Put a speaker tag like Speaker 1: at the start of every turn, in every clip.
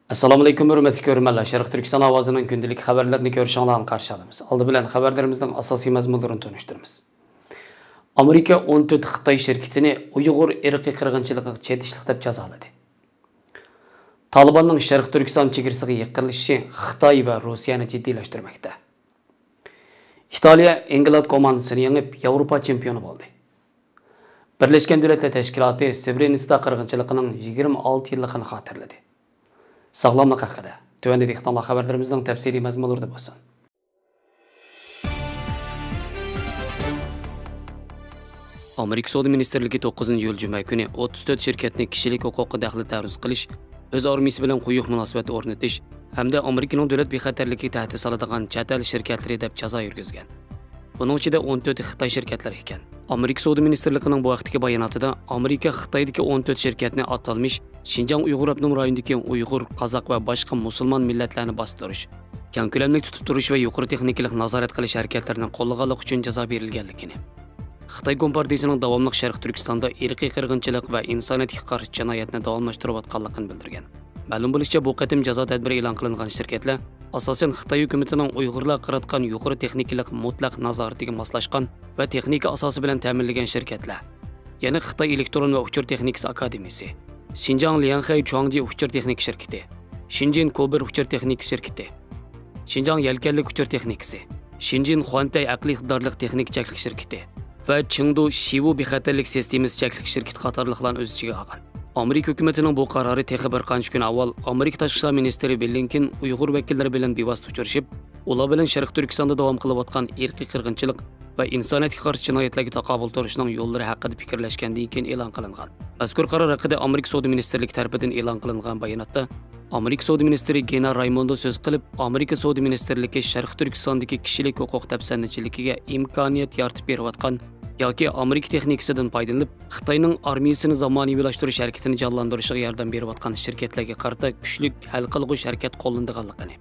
Speaker 1: Assalomu alaykum, hurmatli ko'ruvchilar. Sharq Turkiston ovozining kundalik xabarlarini ko'rishinglarni qarshi olamiz. Oldi bilan xabarlarimizning asosiy mazmunlarini tanishtiramiz. Amerika 14 Xitoy shirkatini Uyg'ur irqiy qirg'inchiligiga chetishlik deb jazoladi. Talibanning Sharq Turkiston chegarasiga yaqinlashishi Xitoy va Rossiyani jiddiylashtirmoqda. Italiya England komandasini yengib Yevropa chempioni bo'ldi. Birlashgan Davlatlar Tashkiloti Srebrenica qirg'inchiligining 26 yilligini xotirladi. Sağlamlık haqida. Tövəndə dehqonlar xəbərlərimizdən təfsili məzmunlarda bolsun. Amerika Savdo Ministerligi 9-iyul cümə günü 34 şirkətni kişilik hüquqi daxili təruz qilish, öz armiyasi bilan quyuq munosabat o'rnatish hamda Amerikaning davlat bexatarligi tahdid soladigan chet el shirkatlari deb jazo yurgizgan. Buning ichida 14 Xitoy shirkatlari ekan. Amerika Savdo Ministerligining bu vaqtdagi bayonotida Amerika Xitoydagi 14 shirkatni atalmış Şinjan Uyghur Abnum rayonidagi Uyg'ur, Qozoq va boshqa musulmon millatlarni bostirish, keng ko'lamli tutib turish va yuqori texnikalik nazorat qilish harakatlarini qo'llaganlik uchun jazo berilganligini. Xitoy Kompartiyasining davomli Sharq Turkistonda irqiy qirg'inchilik va insoniyatga qarshi jinoyatni davomlashtirayotganligini bildirgan. Ma'lum bo'lishicha, bu qatim jazo tadbiri e'lon qilingan shirkatlar asosan Xitoy hukumatining Uyg'urlar qiratgan yuqori texnikalik mutlaq nazoratiga moslashgan va texnika asosi bilan ta'minlangan shirkatlar. Ya'ni Xitoy elektron va uchur texnikasi akademiyasi, Xinjiang Lianhai Chuangji uchur texnik shirkati, Xinjiang Kober uchur texnik shirkati, Xinjiang Yelkanlik uchur texnikasi, Xinjiang Huantay aqliy iqtidorli texnik cheklik shirkati va Chengdu Shivu bexatarlik sistemasi cheklik shirkati qatorliqlarni o'z ichiga olgan. Amerika hukumatining bu qarori texi bir qancha kun avval Amerika tashqi ishlar ministri Blinken Uyg'ur vakillari bilan bevosita uchrashib, ular bilan Sharq Turkistonda davom qilayotgan irqiy qirg'inchilik va insoniyatga qarshi jinoyatlarga taqobil turishning yo'llari haqida fikrlashgandan keyin e'lon qilingan. Mazkur qaror haqida Amerika Savdo Ministerligi tomonidan e'lon qilingan bayonotda Amerika Savdo ministri Gena Raimondo so'z qilib, Amerika Savdo Ministerligi Sharq Turkistondagi kishilik huquq tafsannichiligiga imkoniyat yaratib berayotgan yoki Amerika texnikasidan foydalanib, Xitoyning armiyasini zamonaviylashtirish harakatini jonlantirishiga yordam berayotgan shirkatlarga qarata kuchli hal qilg'uch harakat qo'llanganligini,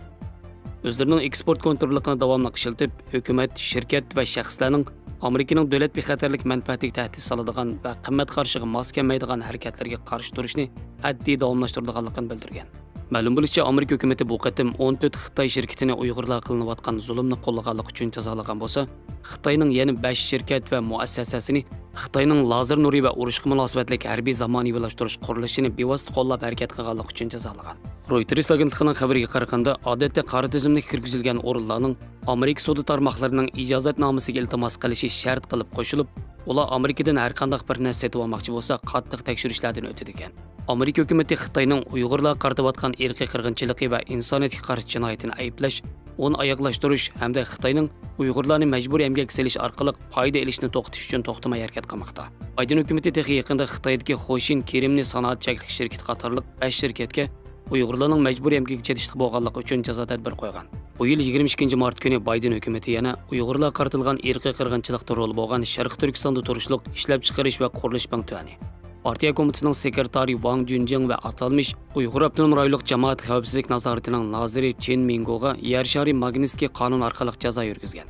Speaker 1: o'zlarining eksport kontrolligini davomli ishlatib, hukumat, shirkat va shaxslarning Amerikaning davlat bexatarlik manfaatiga tahdid soladigan va qimmat qarshiga mos kelmaydigan harakatlarga qarshi turishni haddiy davomlashtiradiganligini bildirgan. Ma'lum bo'lishicha, Amerika hukumati bu qatim 14 Xitoy shirkatini Uyg'urlar qilinayotgan zulmni qo'llaganlik uchun jazolagan bo'lsa, Xitoyning yana 5 shirkat va muassasasini Xitoyning lazer nuri va urushga munosabatli harbiy zamonaviylashtirish qurilishini bevosita qo'llab harakat qilganlik uchun jazolagan. Reuters agentligining xabariga qaraganda, odatda qora tizimga kirgizilgan o'rinlarning Amerika sudi tarmoqlarining ijozatnomasiga iltimos qilishi shart qilib qo'shilib, ular Amerikadan har qanday bir narsa sotib olmoqchi bo'lsa, qattiq tekshirishlardan o'tadi ekan. Amerika hukumati Xitoyning Uyg'urlar qaratayotgan irqiy qirg'inchiligi va insoniyatga qarshi jinoyatini ayblish, uni oyoqlashtirish hamda Xitoyning Uyg'urlarni majburiy emgak selish orqali foyda olishni to'xtatish uchun to'xtamay harakat qilmoqda. Bayden hukumati texi yaqinda Xitoydagi Xo'shin Kerimni sanoat cheklik shirkati qatorliq 5 shirkatga Uyg'urlarning majburiy emgak chetishlik bo'lganligi uchun jazo tadbir qo'ygan. Bu yil 22 mart kuni Bayden hukumati yana Uyg'urlar qaratilgan irqiy qirg'inchilikda rol bo'lgan Sharq Turkistonda turishliq ishlab chiqarish va qurilish bankani Partiya komitetining sekretari Wang Junjing va atalmış Uyg'ur Abnum rayonlik jamoat xavfsizlik nazoratining noziri Chen Mingoga yer shari Magnitsky qonun orqali jazo yurgizgan.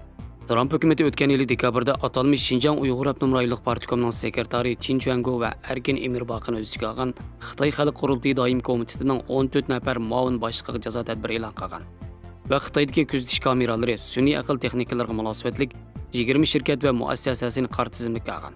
Speaker 1: Trump hukumati o'tgan yil dekabrda atalmış Xinjiang Uyg'ur Abnum rayonlik partikomining sekretari Chin Chuango va Erkin Emirbaqini o'z ichiga olgan Xitoy Xalq qurultiyi doim komitetining 14 nafar muavin boshlig'iga jazo tadbiri e'lon qilgan. Va Xitoydagi kuzatish kameralari sun'iy aql texnikalariga munosabatlik 20 shirkat va muassasasini qora tizimga olgan.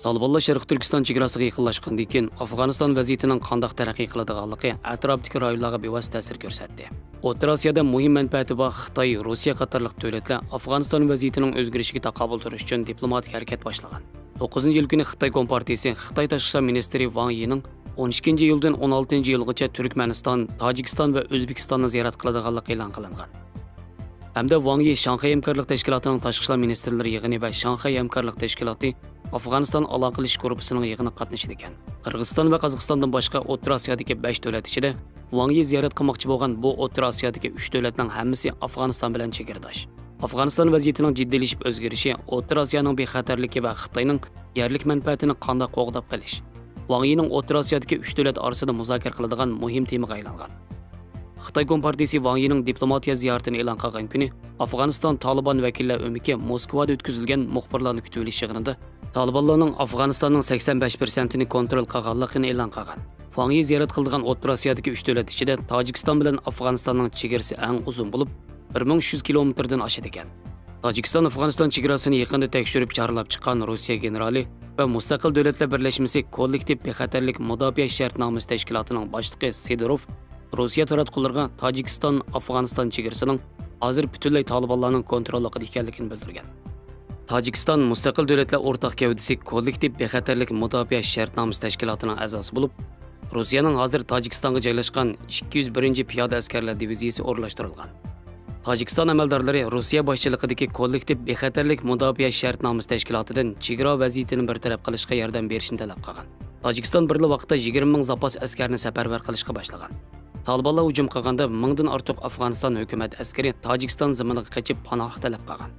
Speaker 1: Talibanlar Sharq Turkiston chegarasiga yaqinlashgandan keyin Afg'oniston vaziyatining qanday taraqqiy qiladiganligi atrofdagi rayonlarga bevosita ta'sir ko'rsatdi. O'rta Osiyoda muhim manfaati bor Xitoy, Rossiya qatorliq davlatlar Afg'oniston vaziyatining o'zgarishiga taqobil turish uchun diplomatik harakat boshlagan. 9-yil kuni Xitoy Kompartiyasi Xitoy tashqi ishlar ministri Wang Yining 12-yildan 16-yilgacha Turkmaniston, Tojikiston va O'zbekistonni ziyorat qiladiganligi e'lon qilingan. Hamda Wang Yi Shanxay hamkorlik tashkilotining tashqi ishlar ministrlari yig'ini va Shanxay hamkorlik tashkiloti Afg'oniston aloqalish guruhining yig'inida qatnashdi ekan. Qirg'iziston va Qozog'istondan boshqa O'rta Osiyodagi 5 davlat ichida Wang Yi ziyorat qilmoqchi bo'lgan bu O'rta Osiyodagi 3 davlatning hammasi Afg'oniston bilan chegaradosh. Afg'oniston vaziyatining jiddiylashib o'zgarishi, O'rta Osiyoning bexatarligi va Xitoyning yerlik manfaatini qanday qo'g'dab qilish Wang Yining O'rta Osiyodagi 3 davlat orasida muzokara qiladigan muhim temaga aylangan. Xitoy Kompartiyasi Wang Yining diplomatiya ziyoratini e'lon qilgan kuni Afg'oniston Taliban vakillar o'miki Moskvada o'tkazilgan muxbirlarni kutib olish yig'inida Talibanlarning Afg'onistonning 85%ni kontrol qilganligini e'lon qilgan. Wang Yi ziyorat qilgan O'rta Osiyodagi 3 davlat ichida Tojikiston bilan Afg'onistonning chegarasi eng uzun bo'lib, 1300 kilometrdan oshadi ekan. Tojikiston Afg'oniston chegarasini yaqinda tekshirib chorlab chiqqan Rossiya generali va Mustaqil Davlatlar Birlashmasi kollektiv bexatarlik mudofaa shartnomasi tashkilotining boshlig'i Sidorov Rossiya taratqularga Tojikiston Afg'oniston chegarasining hozir butunlay Talibanlarning kontrolida ekanligini bildirgan. Tojikiston Mustaqil Davlatlar o'rtaq gavdasi kollektiv bexatarlik mudofaa shartnomasi tashkilotining a'zosi bo'lib, Rossiyaning hozir Tojikistonga joylashgan 201 piyoda askarlar diviziyasi o'rnashtirilgan. Tojikiston amaldorlari Rossiya boshchiligidagi kollektiv bexatarlik mudofaa shartnomasi tashkilotidan chegara vaziyatini bartaraf qilishga yordam berishni talab qilgan. Tojikiston bir vaqtda 20 ming zapas askarni safarbar qilishga boshlagan. Talibanlar hujum qilganda mingdan ortiq Afg'oniston hukumat askari Tojikiston zaminiga qochib panoh talab qilgan.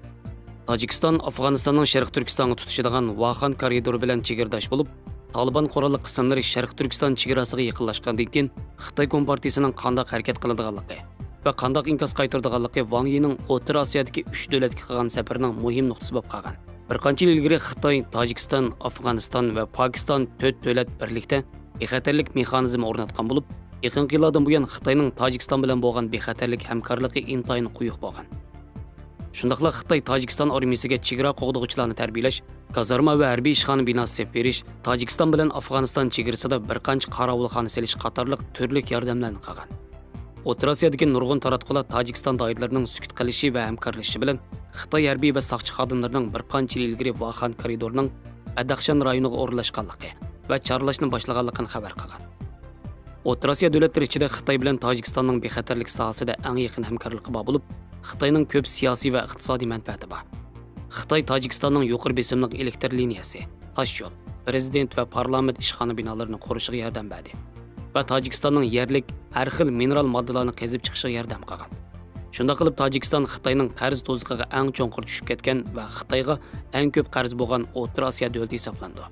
Speaker 1: Tojikiston Afg'onistonning Sharq Turkistonga tutishadigan Vaxan koridori bilan chegardosh bo'lib, Taliban qurolli qismlari Sharq Turkiston chegarasiga yaqinlashgandan keyin Xitoy Kompartiyasining qanday harakat qiladiganligi va qanday inkos qaytaradiganligi Wang Yining O'rta Osiyodagi 3 davlatga qilgan safarining muhim nuqtasi bo'lib qolgan. Bir qancha yil ilgari Xitoy, Tojikiston, Afg'oniston va Pokiston 4 davlat birlikda bexatarlik mexanizmi o'rnatgan bo'lib, yaqin yillardan buyon Xitoyning Tojikiston bilan bo'lgan bexatarlik hamkorligi intayin quyuq bo'lgan. Shundaqla Xitoy Tojikiston armiyasiga chegara qo'g'dug'ichilarni tarbiyalash, kazarma va harbiy ishxona binosi berish, Tojikiston bilan Afg'oniston chegarasida bir qancha qorovulxona selish qatorliq turli yordamlarni qilgan. O'rta Osiyodagi nurg'un taratqular Tojikiston doiralarining sukut qilishi va hamkorlashishi bilan Xitoy harbiy va soqchi xodimlarining bir qancha yil ilgari Vaxan koridorining Adaxshan rayoniga o'rnashganligi va chorlashni boshlaganligini xabar qilgan. O'rta Osiyo davlatlari ichida Xitoy bilan Tojikistonning bexatarlik sohasida eng yaqin hamkorligi bor bo'lib, Xitoyning ko'p siyosiy va iqtisodiy manfaati bor. Xitoy Tojikistonning yuqori besimli elektr liniyasi, tosh yo'l, prezident va parlament ishxona binolarini qurishiga yordam berdi va Tojikistonning yerlik har xil mineral moddalarni qazib chiqishiga yordam qilgan. Shunda qilib Tojikiston Xitoyning qarz to'ziqiga eng cho'nqur tushib ketgan va Xitoyga eng ko'p qarz bo'lgan O'rta Osiyo davlati hisoblandi.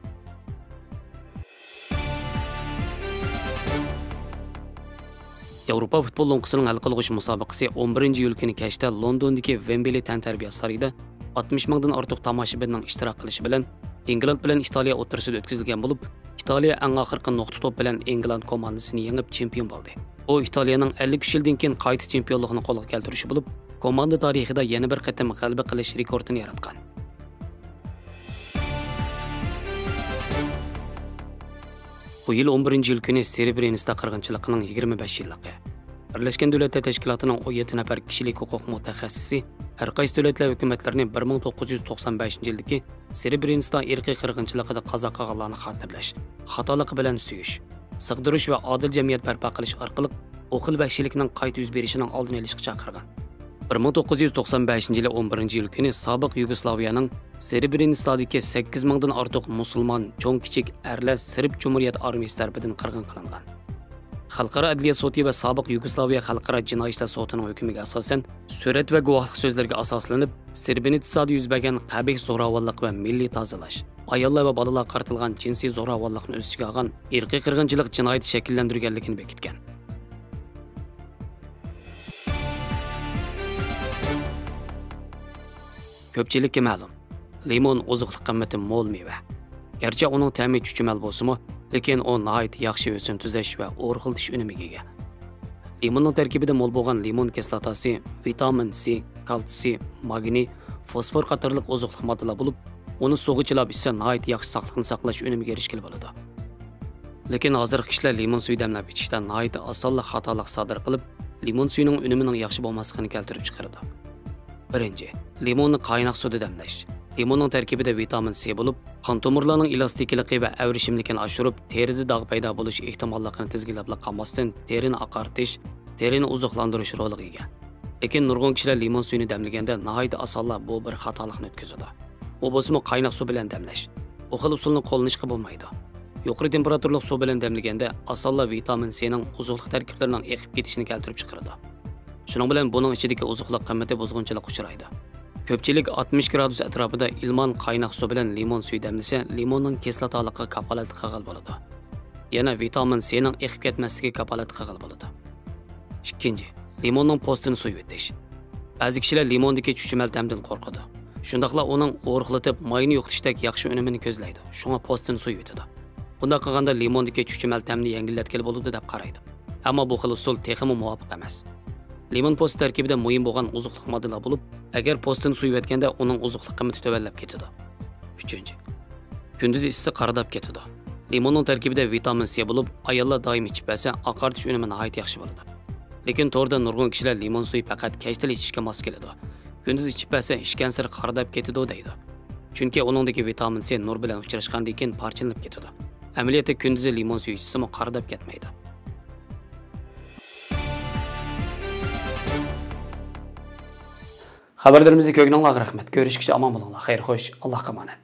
Speaker 1: Yevropa futbol o'nqisining hal qilg'uch musobaqasi 11-iyul kuni kechda Londondagi Wembley tantarbiya sarayida 60 mingdan ortiq tomoshabinning ishtirok qilishi bilan England bilan Italiya o'rtasida o'tkazilgan bo'lib, Italiya eng oxirgi nuqta to'p bilan England komandasini yengib chempion bo'ldi. Bu Italiyaning 53 yildan keyin qayta chempionlikni qo'lga keltirishi bo'lib, komanda tarixida yana bir qatam g'alaba qilish rekordini yaratgan. Bu yil 11-iyul kuni Serebrenitsa qirg'inchiligining 25 yilligi. Birlashgan Davlatlar Tashkilotining 17 nafar kishilik huquq mutaxassisi har qaysi davlatlar hukumatlarini 1995-yildagi Serebrenitsa irqiy qirg'inchiligida qazo qilganlarni xotirlash, xatoligi bilan suyish, sig'dirish va odil jamiyat barpo qilish orqali o'qil vahshiylikning qayta yuz berishining oldini olishga chaqirgan. 1995-yil 11-iyul kuni sobiq Yugoslaviyaning Serebrenitsadagi 8 mingdan ortiq musulmon, cho'ng-kichik erlar Serb Cumhuriyat armiyasi tomonidan qirg'in qilingan. Xalqaro adliya sudi va sobiq Yugoslaviya xalqaro jinoiy ishlar sudining hukmiga asosan surat va guvohlik so'zlariga asoslanib, Serebrenitsada yuz bergan qabih zo'ravonlik va milliy tozalash, ayollar va bolalarga qaratilgan jinsiy zo'ravonlikni o'z ichiga olgan irqiy qirg'inchilik jinoyati shakllantirganligini bekitgan. Ko'pchilikka ma'lum, limon oziqlik qimmati mo'l meva. Garchi uning ta'mi chuchumal bo'lsa-mu, lekin u nihoyat yaxshi o'sim tuzash va o'rg'iltish unimiga ega. Limonning tarkibida mo'l bo'lgan limon kislotasi, vitamin C, kalsiy, magniy, fosfor qatorliq oziqlik moddalar bo'lib, uni suvga chilab ichsa nihoyat yaxshi saqliqni saqlash unimiga erishgan bo'ladi. Lekin hozirgi kishilar limon suvi damlab ichishda nihoyat osonlik xatolik sodir qilib, limon suyining unimining yaxshi bo'lmasligini keltirib chiqaradi. Birinchi, limonni qaynoq suvda damlash. Limonning tarkibida vitamin C bo'lib, qon tomirlarining elastikligini va avrishimlikini oshirib, terida dog' paydo bo'lish ehtimolligini tizginlab qolmasdan terini oqartish, terini oziqlantirish roliga ega. Lekin nurg'un kishilar limon suyini damlaganda nihoyat osonlar bu bir xatolikni o'tkazadi. U bo'lsa qaynoq suv bilan damlash. Bu xil usulni qo'llanishga bo'lmaydi. Yuqori temperaturli suv bilan damlaganda osonlar vitamin C ning oziqlik tarkiblarining eqib ketishini keltirib chiqaradi. Shuning bilan buning ichidagi oziqlik qimmati buzg'unchilik uchraydi. Ko'pchilik 60 gradus atrofida ilmon qaynoq suv bilan limon suvi damlasa, limonning kislotaligiga kafolat qilgan bo'ladi. Yana vitamin C ning eqib ketmasligiga kafolat qilgan bo'ladi. Ikkinchi, limonning postini so'yib o'tish. Ba'zi kishilar limondagi chuchmal ta'mdan qo'rqadi. Shundaqla uning o'rg'latib mayni yo'qotishdek yaxshi unumini ko'zlaydi. Shunga postini so'yib o'tadi. Bunday qilganda limondagi chuchmal ta'mni yengillatgan bo'ladi deb qaraydi. Ammo bu xil usul texmi muvofiq emas. Limon posti tarkibida muhim bo'lgan oziqlik moddalar bo'lib, agar postini so'yib o'tganda uning oziqlik qiymati tövallab ketadi. 3. Kunduzi issiq qaradab ketadi. Limonning tarkibida vitamin C bo'lib, ayollar doim ichib olsa, oqartish unumi nihoyat yaxshi bo'ladi. Lekin to'g'rida nurg'un kishilar limon suvi faqat kechda ichishga mos keladi. Kunduz ichib olsa, ishgan sir qaradab ketadi deydi. Chunki uningdagi vitamin C nur bilan uchrashgandan keyin parchalanib ketadi. Amaliyotda kunduzi limon suvi ichsami qaradab ketmaydi. Xabarlarimizni ko'rganingizga rahmat. Ko'rishguncha omon bo'linglar. Xayr, xo'sh, Allohga omonat.